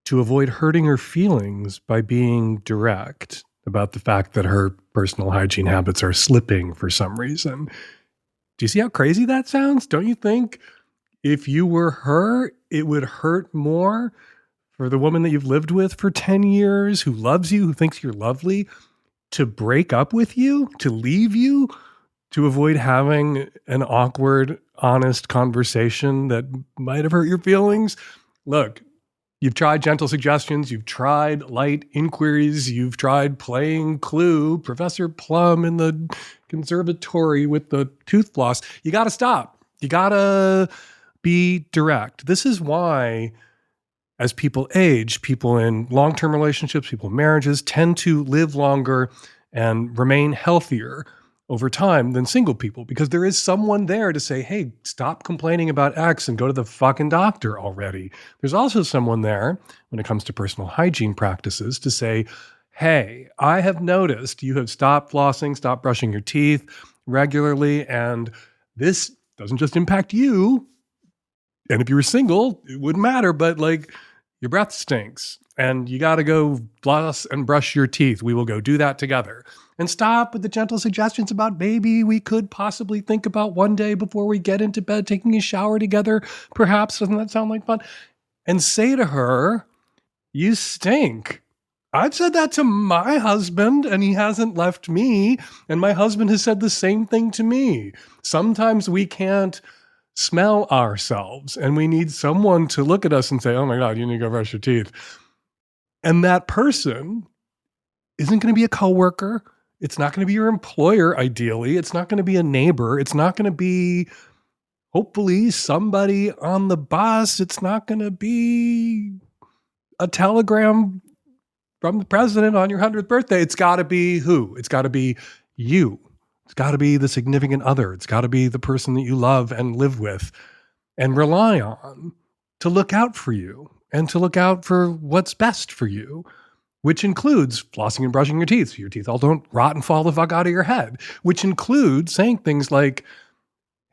Speaker 3: to avoid hurting her feelings by being direct about the fact that her personal hygiene habits are slipping for some reason. Do you see how crazy that sounds? Don't you think if you were her, it would hurt more for the woman that you've lived with for 10 years, who loves you, who thinks you're lovely, to break up with you, to leave you, to avoid having an awkward, honest conversation that might have hurt your feelings? Look, you've tried gentle suggestions, you've tried light inquiries, you've tried playing Clue, Professor Plum in the conservatory with the tooth floss. You got to stop. You got to be direct. This is why, as people age, people in long-term relationships, people in marriages tend to live longer and remain healthier over time than single people, because there is someone there to say, hey, stop complaining about X and go to the fucking doctor already. There's also someone there when it comes to personal hygiene practices to say, hey, I have noticed you have stopped flossing, stopped brushing your teeth regularly, and this doesn't just impact you. And if you were single, it wouldn't matter, but like, your breath stinks and you got to go floss and brush your teeth. We will go do that together. And stop with the gentle suggestions about maybe we could possibly think about one day before we get into bed taking a shower together. Perhaps, doesn't that sound like fun? And say to her, you stink. I've said that to my husband and he hasn't left me. And my husband has said the same thing to me. Sometimes we can't smell ourselves and we need someone to look at us and say, oh my God, you need to go brush your teeth. And that person isn't going to be a coworker. It's not going to be your employer, ideally. It's not going to be a neighbor. It's not going to be, hopefully, somebody on the bus. It's not going to be a telegram from the president on your 100th birthday. It's got to be who? It's got to be you. It's got to be the significant other. It's got to be the person that you love and live with and rely on to look out for you and to look out for what's best for you, which includes flossing and brushing your teeth so your teeth all don't rot and fall the fuck out of your head, which includes saying things like,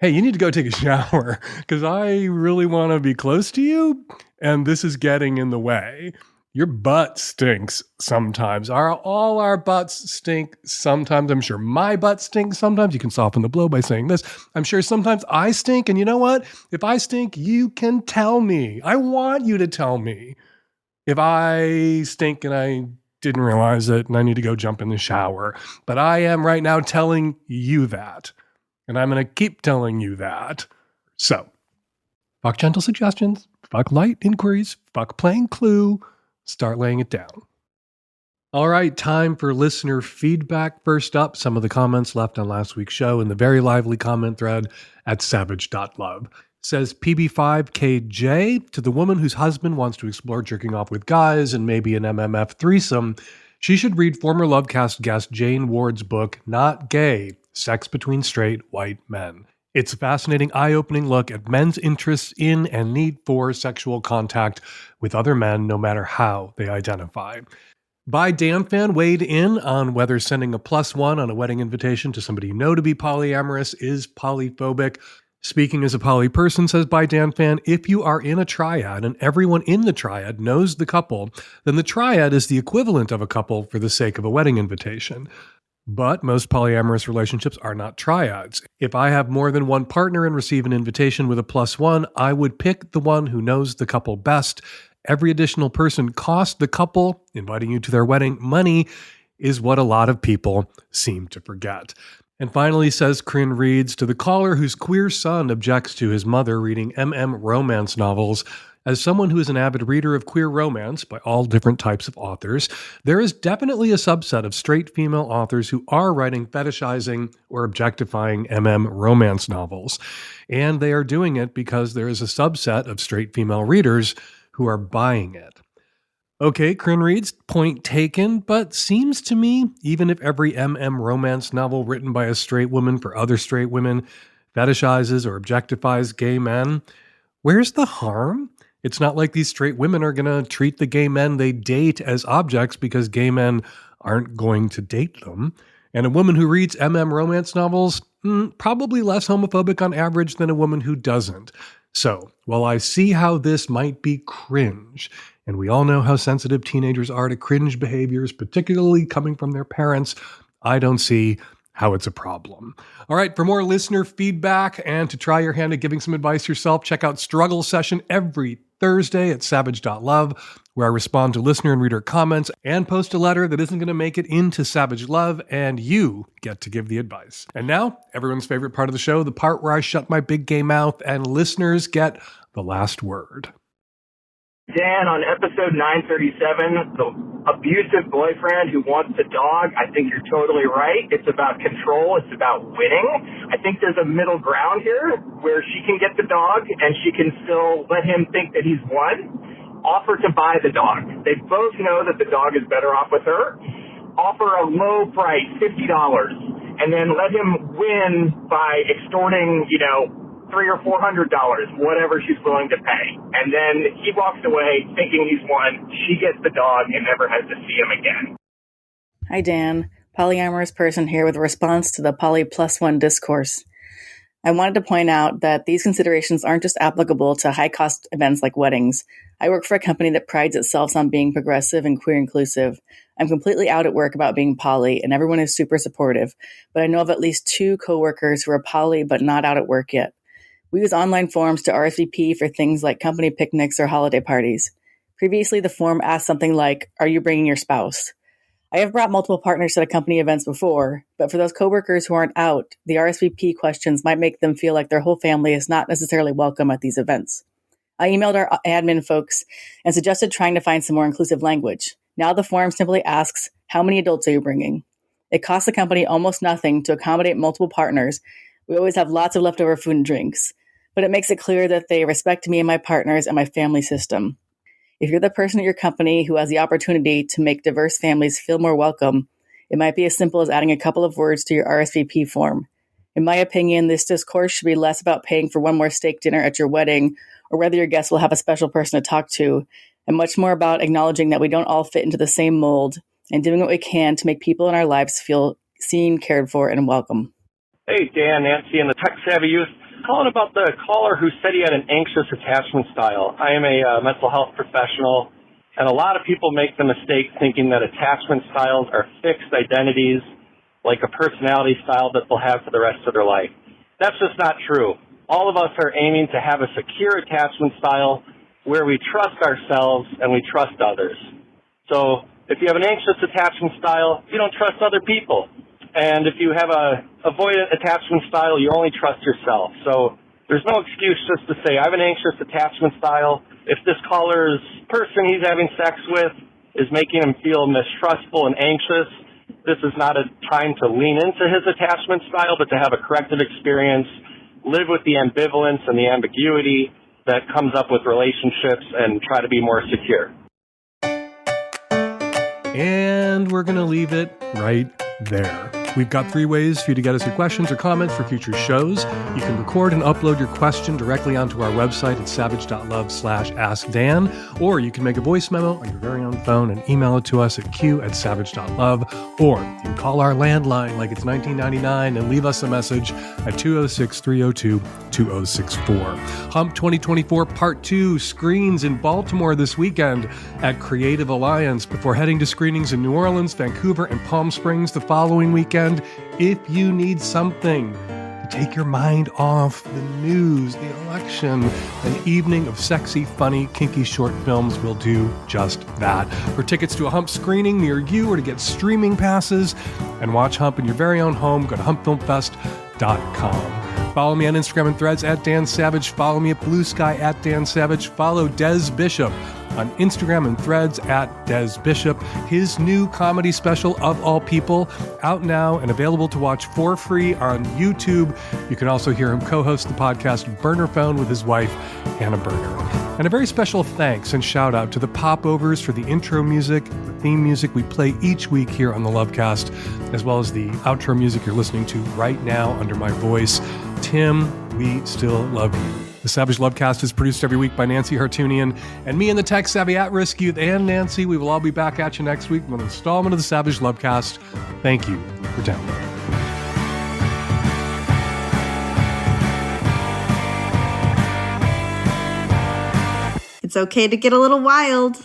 Speaker 3: hey, you need to go take a shower because I really want to be close to you and this is getting in the way. Your butt stinks sometimes. All our butts stink sometimes. I'm sure my butt stinks sometimes. You can soften the blow by saying this. I'm sure sometimes I stink. And you know what? If I stink, you can tell me. I want you to tell me. If I stink and I didn't realize it and I need to go jump in the shower. But I am right now telling you that. And I'm going to keep telling you that. So, fuck gentle suggestions. Fuck light inquiries. Fuck playing Clue. Start laying it down. All right, time for listener feedback. First up, some of the comments left on last week's show in the very lively comment thread at savage.love. Says PB5KJ, to the woman whose husband wants to explore jerking off with guys and maybe an MMF threesome, she should read former Lovecast guest Jane Ward's book, Not Gay, Sex Between Straight White Men. It's a fascinating, eye-opening look at men's interests in and need for sexual contact with other men, no matter how they identify. By Dan Fan weighed in on whether sending a +1 on a wedding invitation to somebody you know to be polyamorous is polyphobic. Speaking as a poly person, says By Dan Fan, if you are in a triad and everyone in the triad knows the couple, then the triad is the equivalent of a couple for the sake of a wedding invitation. But most polyamorous relationships are not triads. If I have more than one partner and receive an invitation with a +1, I would pick the one who knows the couple best. Every additional person costs the couple, inviting you to their wedding, money, is what a lot of people seem to forget. And finally, says Corinne Reeds, to the caller whose queer son objects to his mother reading romance novels, as someone who is an avid reader of queer romance by all different types of authors, there is definitely a subset of straight female authors who are writing fetishizing or objectifying romance novels. And they are doing it because there is a subset of straight female readers who are buying it. Okay, Corinne Reed's point taken, but seems to me, even if every romance novel written by a straight woman for other straight women fetishizes or objectifies gay men, where's the harm? It's not like these straight women are going to treat the gay men they date as objects because gay men aren't going to date them. And a woman who reads romance novels, probably less homophobic on average than a woman who doesn't. So, while I see how this might be cringe, and we all know how sensitive teenagers are to cringe behaviors, particularly coming from their parents, I don't see how it's a problem. All right, for more listener feedback and to try your hand at giving some advice yourself, check out Struggle Session every Thursday at savage.love, where I respond to listener and reader comments and post a letter that isn't going to make it into Savage Love, and you get to give the advice. And now, everyone's favorite part of the show, the part where I shut my big gay mouth and listeners get the last word.
Speaker 13: Dan, on episode 937, the abusive boyfriend who wants a dog, I think you're totally right. It's about control. It's about winning. I think there's a middle ground here where she can get the dog and she can still let him think that he's won. Offer to buy the dog. They both know that the dog is better off with her. Offer a low price, $50, and then let him win by extorting, $300 or $400, whatever she's willing to pay. And then he walks away thinking he's won. She gets the dog and never has to see him again.
Speaker 14: Hi, Dan. Polyamorous person here with a response to the poly +1 discourse. I wanted to point out that these considerations aren't just applicable to high-cost events like weddings. I work for a company that prides itself on being progressive and queer inclusive. I'm completely out at work about being poly, and everyone is super supportive. But I know of at least 2 coworkers who are poly but not out at work yet. We use online forms to RSVP for things like company picnics or holiday parties. Previously, the form asked something like, "Are you bringing your spouse?" I have brought multiple partners to company events before, but for those coworkers who aren't out, the RSVP questions might make them feel like their whole family is not necessarily welcome at these events. I emailed our admin folks and suggested trying to find some more inclusive language. Now the form simply asks, "How many adults are you bringing?" It costs the company almost nothing to accommodate multiple partners. We always have lots of leftover food and drinks, but it makes it clear that they respect me and my partners and my family system. If you're the person at your company who has the opportunity to make diverse families feel more welcome, it might be as simple as adding a couple of words to your RSVP form. In my opinion, this discourse should be less about paying for one more steak dinner at your wedding or whether your guests will have a special person to talk to, and much more about acknowledging that we don't all fit into the same mold and doing what we can to make people in our lives feel seen, cared for, and welcome.
Speaker 13: Hey, Dan, Nancy, and the tech-savvy youth. Calling about the caller who said he had an anxious attachment style. I am a mental health professional, And a lot of people make the mistake thinking that attachment styles are fixed identities, like a personality style that they'll have for the rest of their life. That's just not true. All of us are aiming to have a secure attachment style where we trust ourselves and we trust others. So if you have an anxious attachment style, you don't trust other people. And if you have a avoidant attachment style, you only trust yourself. So there's no excuse just to say, I have an anxious attachment style. If this caller's person he's having sex with is making him feel mistrustful and anxious, this is not a time to lean into his attachment style, but to have a corrective experience, live with the ambivalence and the ambiguity that comes up with relationships, and try to be more secure.
Speaker 3: And we're going to leave it right there. We've got 3 ways for you to get us your questions or comments for future shows. You can record and upload your question directly onto our website at savage.love/askdan, or you can make a voice memo on your very own phone and email it to us at q@savage.love, or you can call our landline like it's 1999 and leave us a message at 206-302-2064. Hump 2024 Part 2 screens in Baltimore this weekend at Creative Alliance before heading to screenings in New Orleans, Vancouver, and Palm Springs the following weekend. If you need something to take your mind off the news, the election, an evening of sexy, funny, kinky short films will do just that. For tickets to a Hump screening near you or to get streaming passes and watch Hump in your very own home, go to humpfilmfest.com. Follow me on Instagram and Threads at Dan Savage. Follow me at Blue Sky at Dan Savage. Follow Des Bishop on Instagram and Threads at Des Bishop. His new comedy special, Of All People, out now and available to watch for free on YouTube. You can also hear him co-host the podcast Burner Phone with his wife, Hannah Burner. And a very special thanks and shout out to the Popovers for the intro music, the theme music we play each week here on the Lovecast, as well as the outro music you're listening to right now under my voice. Tim, we still love you. The Savage Lovecast is produced every week by Nancy Hartunian and me and the tech savvy at-risk youth and Nancy. We will all be back at you next week with an installment of the Savage Lovecast. Thank you for downloading.
Speaker 10: It's okay to get a little wild.